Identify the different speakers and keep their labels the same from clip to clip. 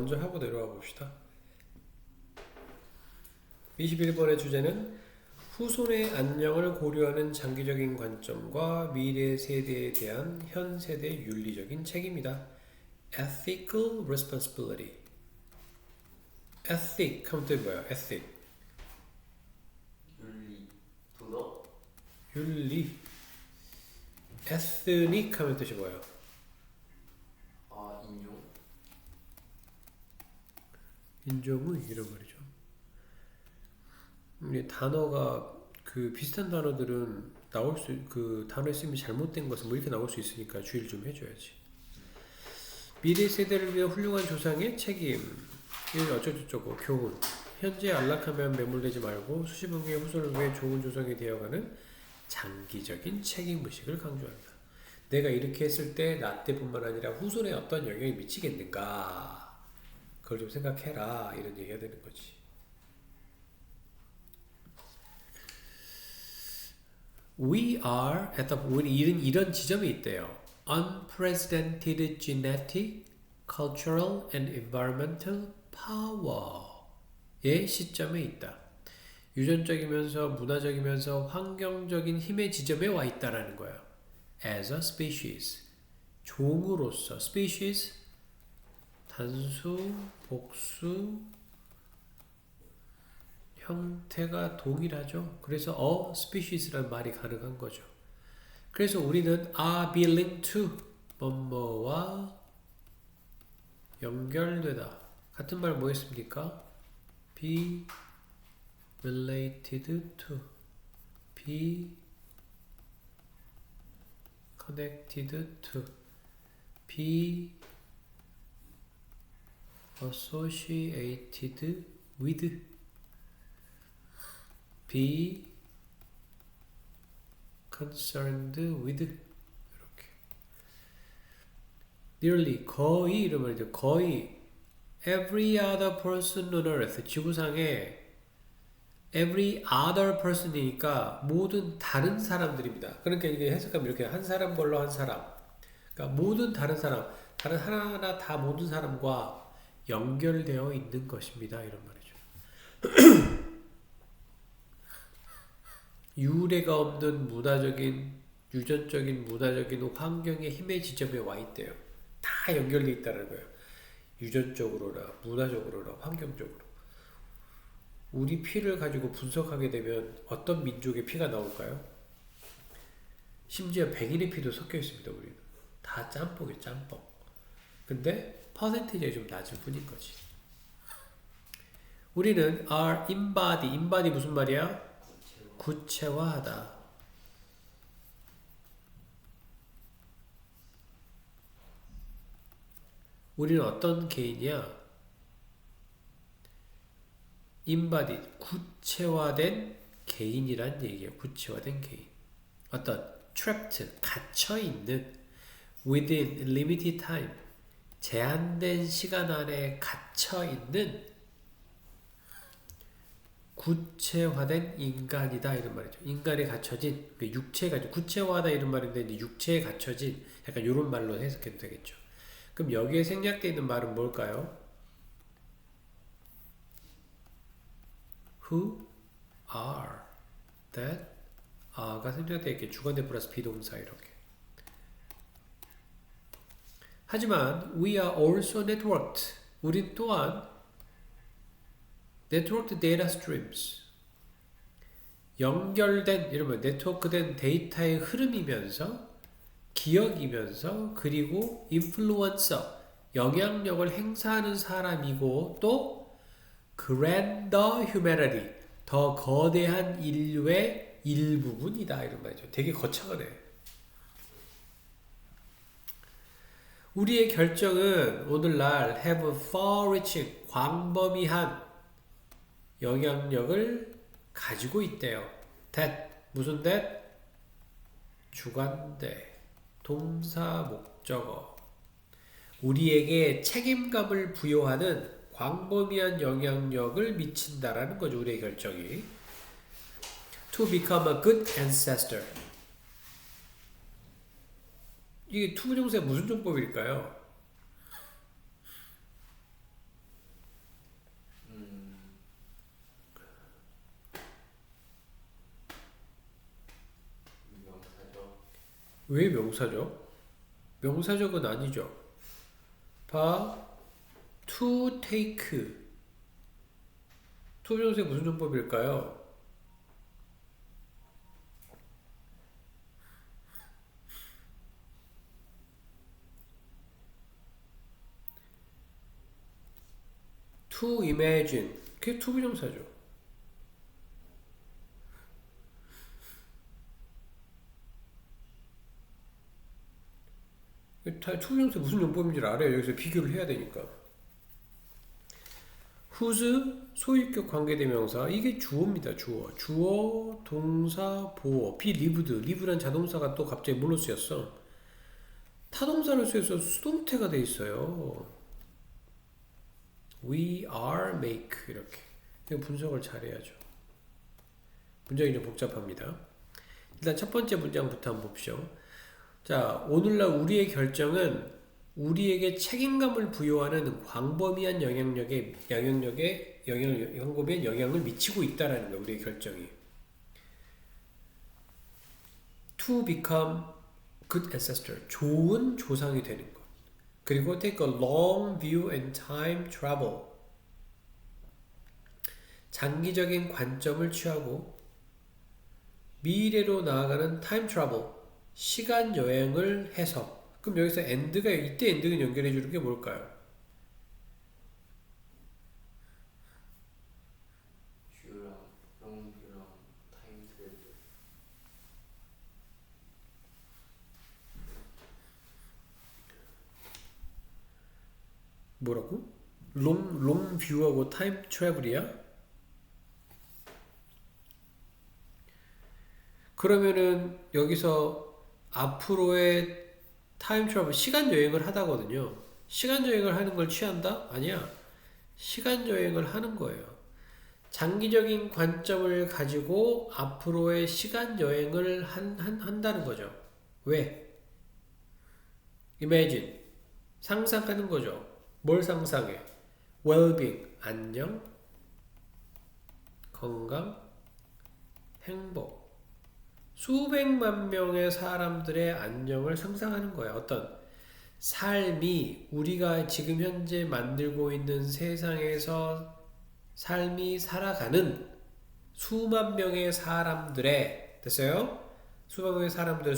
Speaker 1: 먼저 하고 내려와 봅시다. 21번의 주제는 후손의 안녕을 고려하는 장기적인 관점과 미래 세대에 대한 현 세대 윤리적인 책임이다. Ethical responsibility. ethic 하면 또 뭐예요? ethic.
Speaker 2: 윤리, 도덕,
Speaker 1: 윤리. ethnic 하면 뜻이 뭐예요?
Speaker 2: 인용,
Speaker 1: 인종의 이런 말이죠. 이 단어가 그 비슷한 단어들은 나올 수 그 단어의 쓰임이 잘못된 것은 뭐 이렇게 나올 수 있으니까 주의를 좀 해줘야지. 미래 세대를 위한 훌륭한 조상의 책임, 어쩌고저쩌고 교훈. 현재 안락하면 매몰되지 말고 수십억 년의 후손을 위해 좋은 조상이 되어가는 장기적인 책임의식을 강조한다. 내가 이렇게 했을 때 나 때뿐만 아니라 후손에 어떤 영향이 미치겠는가, 그걸 좀 생각해라, 이런 얘기가 되는 거지. We are at the 우리 이런 지점에 있대요. Unprecedented genetic, cultural and environmental power의 시점에 있다. 유전적이면서 문화적이면서 환경적인 힘의 지점에 와 있다라는 거예요. As a species, 종으로서. species 단수, 복수, 형태가 동일하죠. 그래서 a species라는 말이 가능한 거죠. 그래서 우리는 are belong to 뭐뭐와 연결되다. 같은 말 뭐였습니까? be related to, be connected to, be associated with, be concerned with. 이렇게 nearly 거의 이런 말이죠. 거의 every other person on earth, 지구상에 every other person이니까 모든 다른 사람들입니다. 그러니까 이게 해석하면 이렇게 한 사람 걸로 한 사람, 그러니까 모든 다른 사람, 다른 하나하나 다 모든 사람과 연결되어 있는 것입니다. 이런 말이죠. 유례가 없는 문화적인, 유전적인 문화적인 환경의 힘의 지점에 와 있대요. 다 연결되어 있다는 거예요. 유전적으로나 문화적으로나 환경적으로. 우리 피를 가지고 분석하게 되면 어떤 민족의 피가 나올까요? 심지어 백인의 피도 섞여 있습니다. 우리는 다 짬뽕이에요. 짬뽕. 근데 퍼센티지가 좀 낮을 뿐인 거지. 우리는 are embody. embody 무슨 말이야? 구체화하다. 우리는 어떤 개인이야? embody, 구체화된 개인이란 얘기예요. 구체화된 개인. 어떤 trapped, 갇혀있는, within limited time, 제한된 시간 안에 갇혀있는 구체화된 인간이다 이런 말이죠. 인간에 갇혀진, 육체가 구체화하다 이런 말인데 이제 육체에 갇혀진, 약간 이런 말로 해석해도 되겠죠. 그럼 여기에 생략되어 있는 말은 뭘까요? who are, that are가 생략되어 있게 주관대 플러스 비동사 이렇게. 하지만 we are also networked. 우린 또한 networked data streams, 연결된, 이러면 네트워크된 데이터의 흐름이면서, 기억이면서, 그리고 인플루언서, 영향력을 행사하는 사람이고, 또 grander humanity, 더 거대한 인류의 일부분이다 이런 말이죠. 되게 거창하네. 우리의 결정은 오늘날 have far-reaching, 광범위한 영향력을 가지고 있대요. that, 무슨 that? 주관대, 동사, 목적어. 우리에게 책임감을 부여하는 광범위한 영향력을 미친다라는 거죠. 우리의 결정이. To become a good ancestor. 이게 투부정사의 무슨 정법일까요? 왜 명사죠? 명사적은 아니죠. 봐. to take. 투부정사의 무슨 용법일까요? to imagine. 그게 투부정사죠. 투부정사 무슨 용법인지 알아요. 여기서 비교를 해야 되니까. whose 소유격 관계대명사 이게 주어입니다. 주어 동사 보어 be lived. live란 자동사가 또 갑자기 뭘로 쓰였어? 타동사를 쓰여서 수동태가 돼 있어요. we are make 이렇게. 이거 분석을 잘해야죠. 문장이 좀 복잡합니다. 일단 첫 번째 문장부터 한번 봅시오. 자, 오늘날 우리의 결정은 우리에게 책임감을 부여하는 광범위한 광범위한 영향을 미치고 있다라는 거예요. 우리의 결정이. To become good ancestor. 좋은 조상이 되는 것. 그리고 take a long view and time travel. 장기적인 관점을 취하고 미래로 나아가는 time travel. 시간 여행을 해서. 그럼 여기서 end가 이때 end가 연결해 주는 게 뭘까요? 뭐라고? 롱 뷰하고 타임 트래블이야? 그러면은 여기서 앞으로의 타임 트래블 시간 여행을 하다거든요. 시간 여행을 하는 걸 취한다? 아니야. 시간 여행을 하는 거예요. 장기적인 관점을 가지고 앞으로의 시간 여행을 한다는 거죠. 왜? imagine. 상상하는 거죠. 뭘 상상해? well-being. 안녕, 건강, 행복. 수백만 명의 사람들의 안녕을 상상하는 거야. 어떤 삶이 우리가 지금 현재 만들고 있는 세상에서 삶이 살아가는 수만 명의 사람들의 됐어요? 수만 명의 사람들의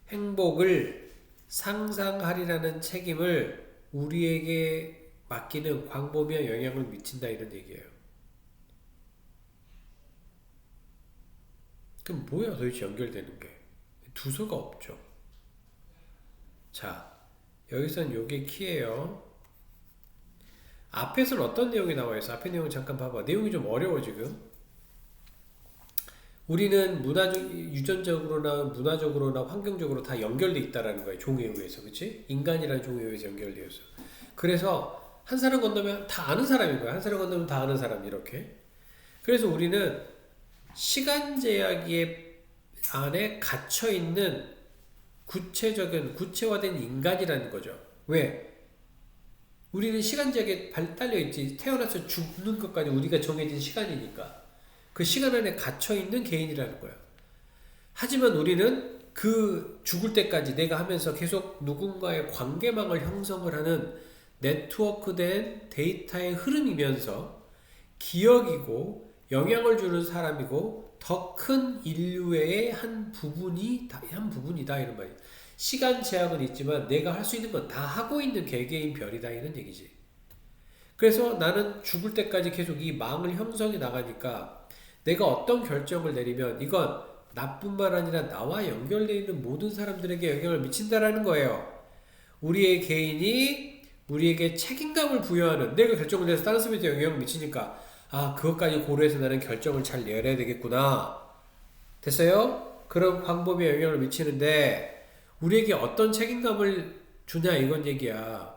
Speaker 1: 행복을 상상하리라는 책임을 우리에게 맡기는 광범위한 영향을 미친다 이런 얘기예요. 그럼 뭐야 도대체 연결되는 게? 두서가 없죠. 자, 여기선 요게 키예요. 앞에서는 어떤 내용이 나와 있어? 앞에 내용 잠깐 봐봐. 내용이 좀 어려워 지금. 우리는 유전적으로나 문화적으로나 환경적으로 다 연결돼 있다라는 거예요. 종에 의해서, 그렇지? 인간이라는 종에 의해서 연결되어 있어. 그래서 한 사람 건너면 다 아는 사람인 거야. 한 사람 건너면 다 아는 사람 이렇게. 그래서 우리는 시간 제약의 안에 갇혀 있는 구체화된 인간이라는 거죠. 왜? 우리는 시간 제약에 달려 있지. 태어나서 죽는 것까지 우리가 정해진 시간이니까. 그 시간 안에 갇혀있는 개인이라는 거야. 하지만 우리는 그 죽을 때까지 내가 하면서 계속 누군가의 관계망을 형성을 하는 네트워크된 데이터의 흐름이면서 기억이고 영향을 주는 사람이고 더 큰 인류의 한 부분이다 이런 말이야. 시간 제약은 있지만 내가 할 수 있는 건 다 하고 있는 개개인 별이다 이런 얘기지. 그래서 나는 죽을 때까지 계속 이 망을 형성해 나가니까 내가 어떤 결정을 내리면 이건 나뿐만 아니라 나와 연결되어 있는 모든 사람들에게 영향을 미친다라는 거예요. 우리의 개인이 우리에게 책임감을 부여하는 내가 결정을 내서 다른 사람한테 영향을 미치니까 그것까지 고려해서 나는 결정을 잘 내려야 되겠구나. 됐어요? 그런 광범위에 영향을 미치는데 우리에게 어떤 책임감을 주냐 이건 얘기야.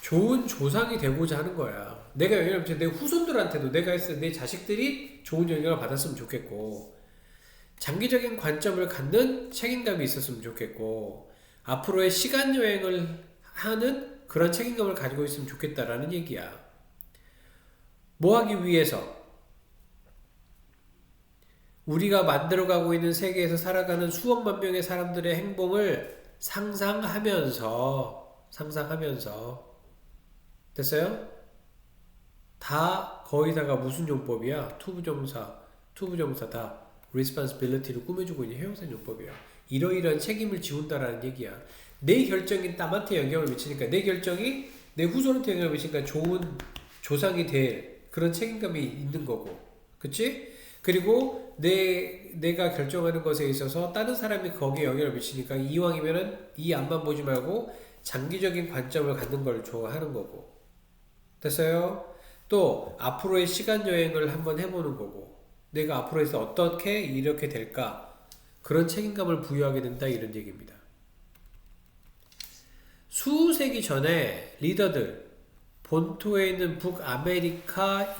Speaker 1: 좋은 조상이 되고자 하는 거야. 내가 영향을 미쳐 내 후손들한테도 내가 했을 때 내 자식들이 좋은 영향을 받았으면 좋겠고 장기적인 관점을 갖는 책임감이 있었으면 좋겠고 앞으로의 시간 여행을 하는 그런 책임감을 가지고 있으면 좋겠다라는 얘기야. 뭐 하기 위해서? 우리가 만들어가고 있는 세계에서 살아가는 수억만 명의 사람들의 행동을 상상하면서 됐어요? 다 거의 다가 무슨 용법이야? 투부정사 다 responsibility를 꾸며주고 있는 형용사 용법이야. 이러이러한 책임을 지운다라는 얘기야. 내 결정이 남한테 영향을 미치니까 내 결정이 내 후손한테 영향을 미치니까 좋은 조상이 될 그런 책임감이 있는 거고, 그치? 그리고 내가 결정하는 것에 있어서 다른 사람이 거기에 영향을 미치니까 이왕이면은 이 앞만 보지 말고 장기적인 관점을 갖는 걸 좋아하는 거고, 됐어요? 또 앞으로의 시간 여행을 한번 해보는 거고, 내가 앞으로에서 어떻게 이렇게 될까, 그런 책임감을 부여하게 된다, 이런 얘기입니다. 수세기 전에 리더들, 본토에 있는 북아메리카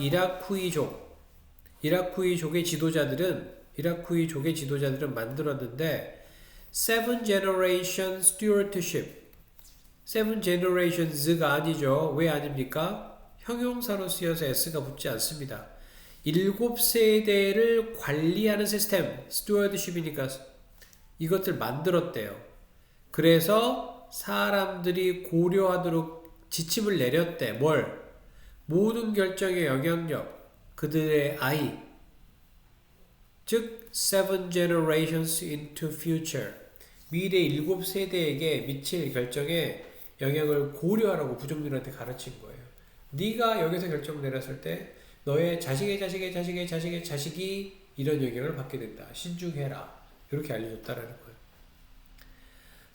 Speaker 1: 이라쿠이족의 지도자들은 만들었는데 Seven Generation Stewardship, Seven Generations가 아니죠. 왜 아닙니까? 형용사로 쓰여서 S가 붙지 않습니다. 7세대를 관리하는 시스템, stewardship이니까 이것들 만들었대요. 그래서 사람들이 고려하도록 지침을 내렸대. 뭘? 모든 결정의 영향력, 그들의 아이, 즉 seven generations into future, 미래 7세대에게 미칠 결정에 영향을 고려하라고 부족민한테 가르친 거예요. 네가 여기서 결정 내렸을 때 너의 자식이 이런 영향을 받게 된다. 신중해라. 이렇게 알려줬다라는 거예요.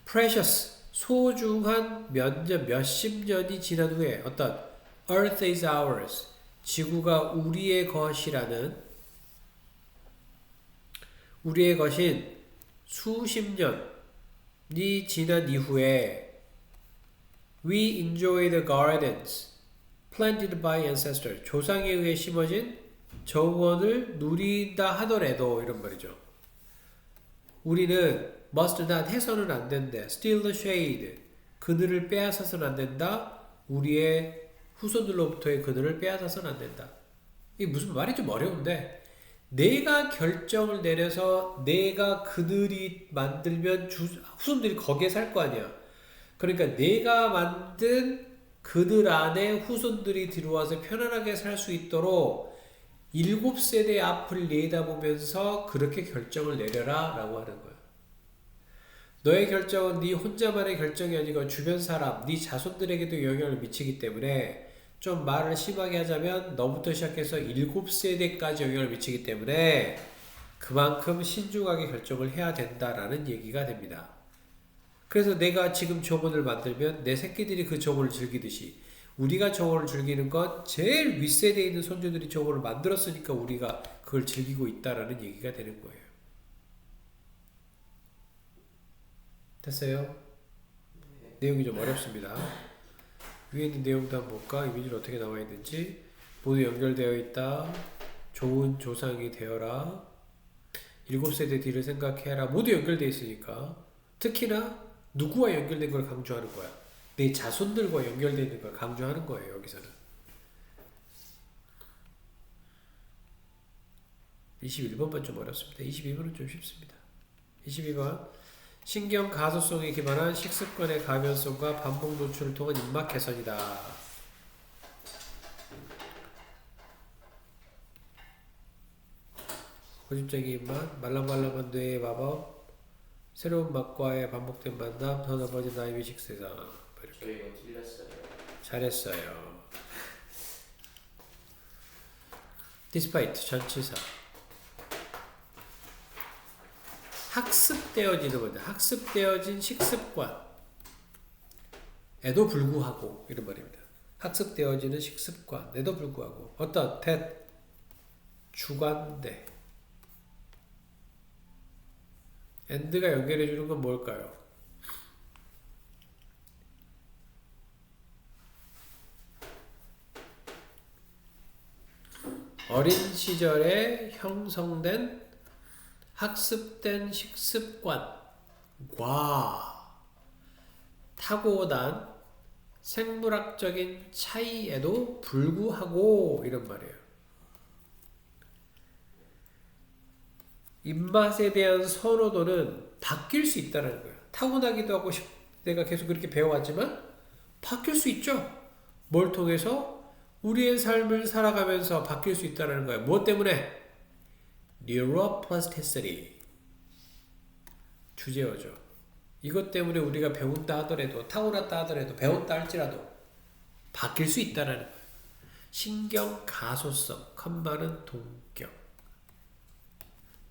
Speaker 1: precious, 소중한 몇십 년이 지난 후에 어떤 earth is ours, 지구가 우리의 것인 수십 년이 지난 이후에 we enjoy the gardens planted by ancestors, 조상에 의해 심어진 정원을 누린다 하더라도, 이런 말이죠. 우리는 must not, 해서는 안 된다. steal the shade, 그늘을 빼앗아서는 안 된다. 우리의 후손들로부터의 그늘을 빼앗아서는 안 된다. 이게 무슨 말이 좀 어려운데, 내가 결정을 내려서 내가 그늘이 만들면 후손들이 거기에 살 거 아니야. 그러니까 내가 만든 그들 안에 후손들이 들어와서 편안하게 살 수 있도록 7세대 앞을 내다보면서 그렇게 결정을 내려라 라고 하는 거야. 너의 결정은 네 혼자만의 결정이 아니고 주변 사람, 네 자손들에게도 영향을 미치기 때문에, 좀 말을 심하게 하자면 너부터 시작해서 7세대까지 영향을 미치기 때문에 그만큼 신중하게 결정을 해야 된다라는 얘기가 됩니다. 그래서 내가 지금 정원을 만들면 내 새끼들이 그 정원을 즐기듯이, 우리가 정원을 즐기는 건 제일 윗세대에 있는 손주들이 정원을 만들었으니까 우리가 그걸 즐기고 있다라는 얘기가 되는 거예요. 됐어요? 내용이 좀 어렵습니다. 위에 있는 내용도 한번 볼까? 이미지로 어떻게 나와 있는지. 모두 연결되어 있다. 좋은 조상이 되어라. 7세대 뒤를 생각해라. 모두 연결되어 있으니까. 특히나 누구와 연결된 걸 강조하는 거야? 내 자손들과 연결되어 있는 걸 강조하는 거예요, 여기서는. 21번만 좀 어렵습니다. 22번은 좀 쉽습니다. 22번. 신경 가소성에 기반한 식습관의 가변성과 반복 노출을 통한 입맛 개선이다. 고집적인 입맛, 말랑말랑한 뇌의 마법, 새로운 맛과의 반복된 만남, 더 넓어진 나의 식세상.
Speaker 2: 저 이거 틀렸어요.
Speaker 1: 잘했어요. despite 전치사. 학습되어지는 건데, 학습되어진 식습관에도 불구하고, 이런 말입니다. 학습되어지는 식습관에도 불구하고 어떤 주관대. and가 연결해주는 건 뭘까요? 어린 시절에 형성된 학습된 식습관과 타고난 생물학적인 차이에도 불구하고, 이런 말이에요. 입맛에 대한 선호도는 바뀔 수 있다는 거예요. 타고나기도 하고 내가 계속 그렇게 배워왔지만 바뀔 수 있죠. 뭘 통해서? 우리의 삶을 살아가면서 바뀔 수 있다는 거예요. 무엇 때문에? Neuroplasticity. 주제어죠. 이것 때문에 우리가 배운다 하더라도, 타고났다 하더라도, 배웠다 할지라도 바뀔 수 있다는 거예요. 신경 가소성, 컴마는 동격.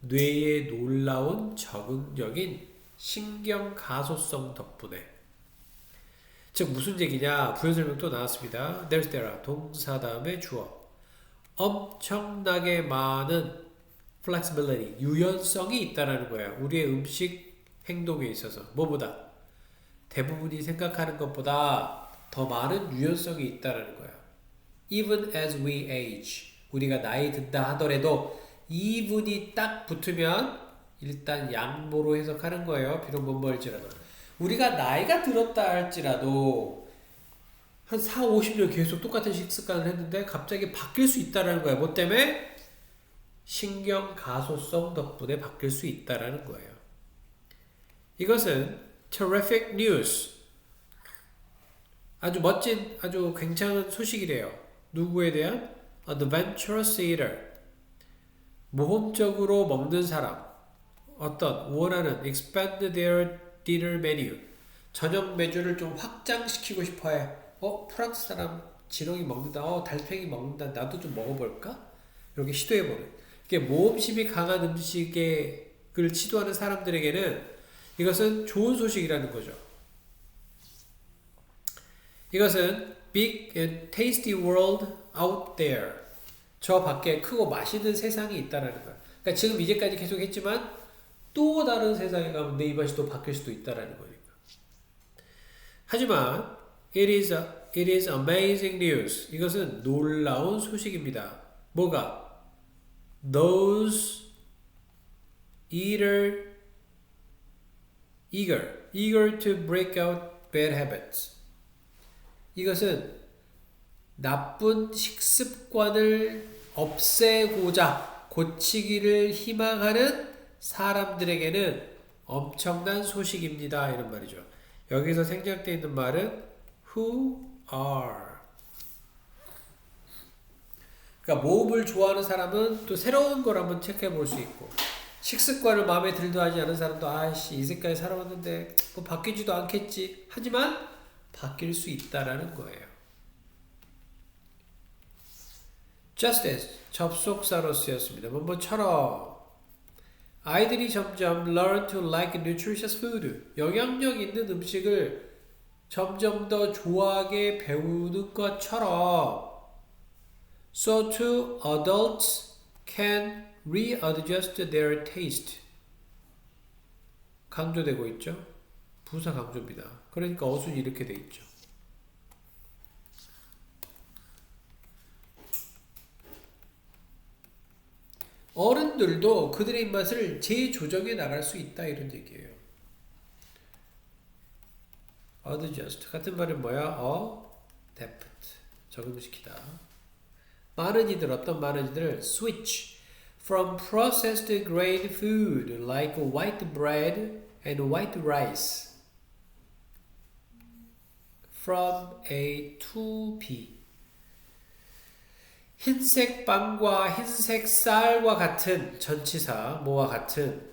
Speaker 1: 뇌의 놀라운 적응적인 신경 가소성 덕분에. 즉 무슨 얘기냐? 부연 설명 또 나왔습니다. There's there, 동사 다음에 주어. 엄청나게 많은 flexibility, 유연성이 있다는 거예요. 우리의 음식 행동에 있어서. 뭐보다? 대부분이 생각하는 것보다 더 많은 유연성이 있다는 거예요. Even as we age. 우리가 나이 든다 하더라도 even이 딱 붙으면 일단 양보로 해석하는 거예요. 비록 뭐일지라도. 우리가 나이가 들었다 할지라도 한 4, 50년 계속 똑같은 식습관을 했는데 갑자기 바뀔 수 있다는 거예요. 뭐 때문에? 신경 가소성 덕분에 바뀔 수 있다는 거예요. 이것은 terrific news. 아주 멋진, 아주 굉장한 소식이래요. 누구에 대한? Adventurous eater. 모험적으로 먹는 사람. 어떤? 원하는 expand their dinner menu. 저녁 메뉴를 좀 확장시키고 싶어해. 프랑스 사람 지렁이 먹는다. 달팽이 먹는다. 나도 좀 먹어볼까? 이렇게 시도해보는. 이게 모험심이 강한 음식을 시도하는 사람들에게는 이것은 좋은 소식이라는 거죠. 이것은 big and tasty world out there. 저 밖에 크고 맛있는 세상이 있다는 거예요. 그러니까 지금 이제까지 계속 했지만 또 다른 세상에 가면 내 입맛이 또 바뀔 수도 있다는 거니까. 하지만 it is amazing news. 이것은 놀라운 소식입니다. 뭐가? Those eager to break out bad habits. 이것은 나쁜 식습관을 없애고자 고치기를 희망하는 사람들에게는 엄청난 소식입니다. 이런 말이죠. 여기서 생략되어 있는 말은 who are. 그러니까 모험을 좋아하는 사람은 또 새로운 걸 한번 체크해 볼 수 있고, 식습관을 마음에 들도 하지 않은 사람도 아이씨 이제까지 살아왔는데 뭐 바뀌지도 않겠지. 하지만 바뀔 수 있다라는 거예요. Just as 접속사로 쓰였습니다. 뭐처럼 아이들이 점점 learn to like nutritious food. 영양력 있는 음식을 점점 더 좋아하게 배우는 것처럼 so too adults can readjust their taste. 강조되고 있죠. 부사 강조입니다. 그러니까 어순이 이렇게 돼 있죠. 어른들도 그들의 입맛을 재조정해 나갈 수 있다 이런 얘기예요. adjust 같은 말은 뭐야? adapt 적응시키다. 많은 이들 어떤 많은 이들을 switch from processed grain food like white bread and white rice from A to B. 흰색 빵과 흰색 쌀과 같은 전치사 뭐와 같은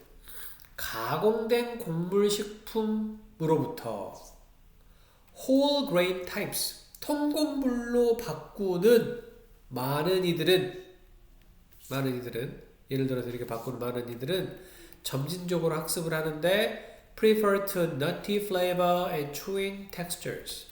Speaker 1: 가공된 곡물 식품으로부터 whole grain types 통곡물로 바꾸는 많은 이들은 예를 들어서 이렇게 바꾸는 많은 이들은 점진적으로 학습을 하는데 prefer to nutty flavor and chewing textures.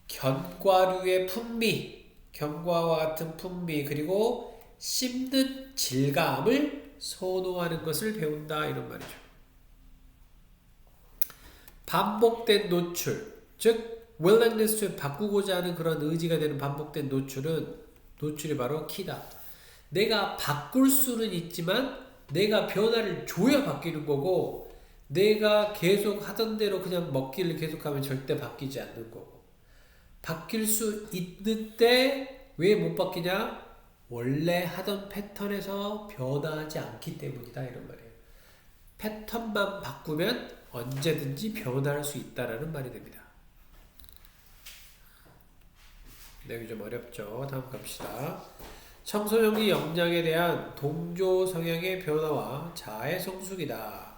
Speaker 1: 견과류의 풍미, 견과와 같은 풍미 그리고 씹는 질감을 선호하는 것을 배운다 이런 말이죠. 반복된 노출, 즉 willingness to 바꾸고자 하는 그런 의지가 되는 반복된 노출이 바로 키다. 내가 바꿀 수는 있지만 내가 변화를 줘야 바뀌는 거고 내가 계속 하던 대로 그냥 먹기를 계속하면 절대 바뀌지 않는 거고 바뀔 수 있는데 왜 못 바뀌냐? 원래 하던 패턴에서 변화하지 않기 때문이다 이런 말이에요. 패턴만 바꾸면 언제든지 변화할 수 있다라는 말이 됩니다. 내용이 좀 어렵죠. 다음 갑시다. 청소년기 역량에 대한 동조 성향의 변화와 자의 성숙이다.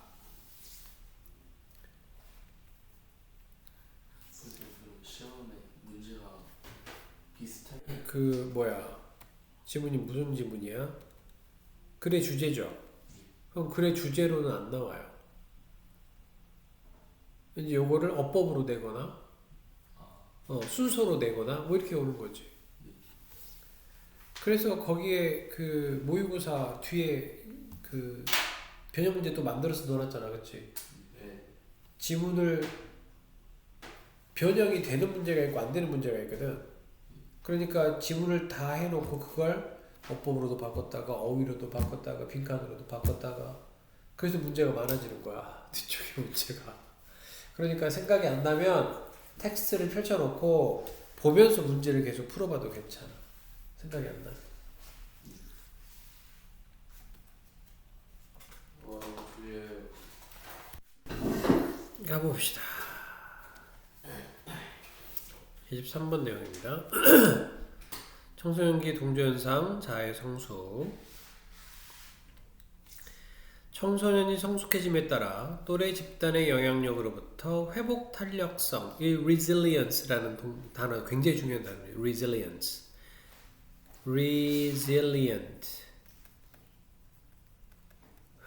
Speaker 2: 시험에 문제가 비슷한
Speaker 1: 그 뭐야? 지문이 무슨 지문이야? 글의 주제죠. 그럼 글의 주제로는 안 나와요. 이제 요거를 어법으로 내거나 순서로 내거나 뭐 이렇게 오는 거지. 그래서 거기에 그 모의고사 뒤에 그 변형 문제 또 만들어서 넣어놨잖아, 그렇지?
Speaker 2: 네.
Speaker 1: 지문을 변형이 되는 문제가 있고 안 되는 문제가 있거든. 그러니까 지문을 다 해놓고 그걸 어법으로도 바꿨다가 어휘로도 바꿨다가 빈칸으로도 바꿨다가 그래서 문제가 많아지는 거야. 뒤쪽에 문제가. 그러니까 생각이 안 나면 텍스트를 펼쳐놓고 보면서 문제를 계속 풀어봐도 괜찮아. 생각이 안 나.
Speaker 2: 그게
Speaker 1: 가봅시다. 23번 내용입니다. 청소년기 동조현상, 자의 성숙. 청소년이 성숙해짐에 따라 또래 집단의 영향력으로부터 회복 탄력성, 이 resilience라는 단어 굉장히 중요한 단어예요. resilience. resilient.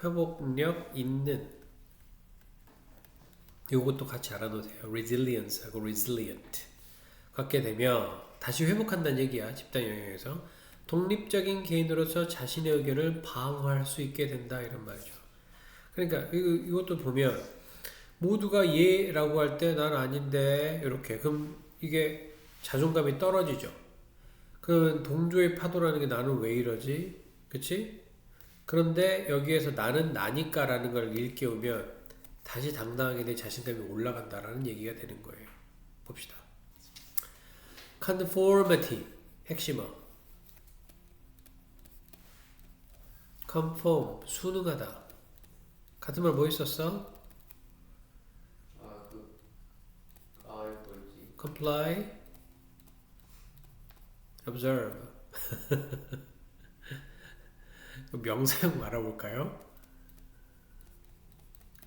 Speaker 1: 회복력 있는. 이것도 같이 알아놓으세요. resilience하고 resilient. 갖게 되면 다시 회복한다는 얘기야. 집단 영향에서 독립적인 개인으로서 자신의 의견을 방어할 수 있게 된다 이런 말이죠. 그러니까 이것도 보면 모두가 얘라고 할 때 난 아닌데 이렇게 그럼 이게 자존감이 떨어지죠. 그러면 동조의 파도라는 게 나는 왜 이러지? 그치? 그런데 여기에서 나는 나니까라는 걸 일깨우면 다시 당당하게 내 자신감이 올라간다라는 얘기가 되는 거예요. 봅시다. conformity 핵심어 conform 순응하다 같은 말 뭐 있었어?
Speaker 2: 뭐였지?
Speaker 1: comply observe 명사형 알아볼까요?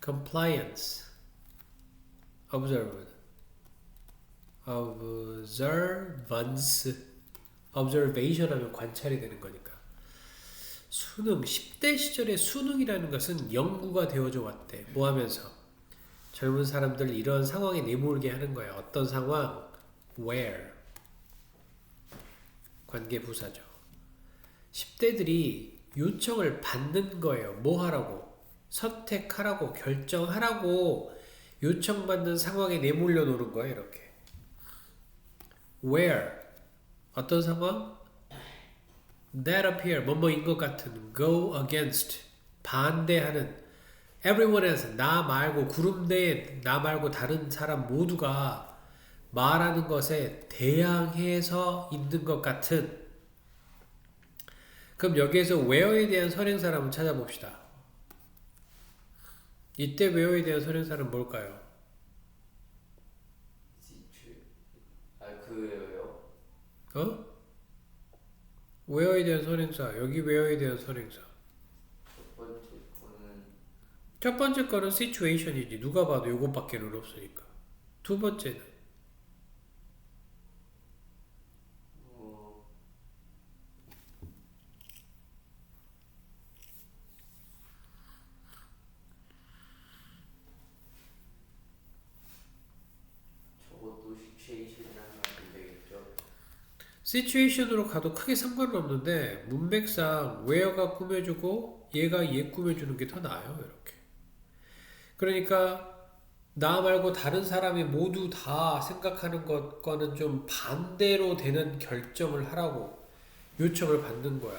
Speaker 1: compliance observe observance observation 하면 관찰이 되는 거니까 수능 10대 시절의 수능이라는 것은 연구가 되어져 왔대. 뭐 하면서 젊은 사람들 이런 상황에 내몰게 하는 거야. 어떤 상황? where 관계부사죠. 10대들이 요청을 받는 거예요. 뭐 하라고? 선택하라고 결정하라고 요청받는 상황에 내몰려 노는 거예요. 이렇게 where 어떤 상황? that appear 뭐뭐인 것 같은 go against 반대하는 everyone else 나 말고 그룹 내에 나 말고 다른 사람 모두가 말하는 것에 대항해서 있는 것 같은 그럼 여기에서 where에 대한 선행사를 한번 찾아봅시다. 이때 where에 대한 선행사는 뭘까요?
Speaker 2: 그래요?
Speaker 1: 어? where에 대한 선행사 여기 where에 대한 선행사
Speaker 2: 첫 번째 거는
Speaker 1: 첫 번째 거는 situation이지 누가 봐도 요것밖에는 없으니까 두 번째는
Speaker 2: 저것도 시츄에이션이라는 말이 되겠죠?
Speaker 1: situation으로 가도 크게 상관은 없는데 문맥상 where가 꾸며주고 얘가 얘 꾸며주는 게 더 나아요. 이렇게 그러니까 나 말고 다른 사람이 모두 다 생각하는 것과는 좀 반대로 되는 결정을 하라고 요청을 받는 거야.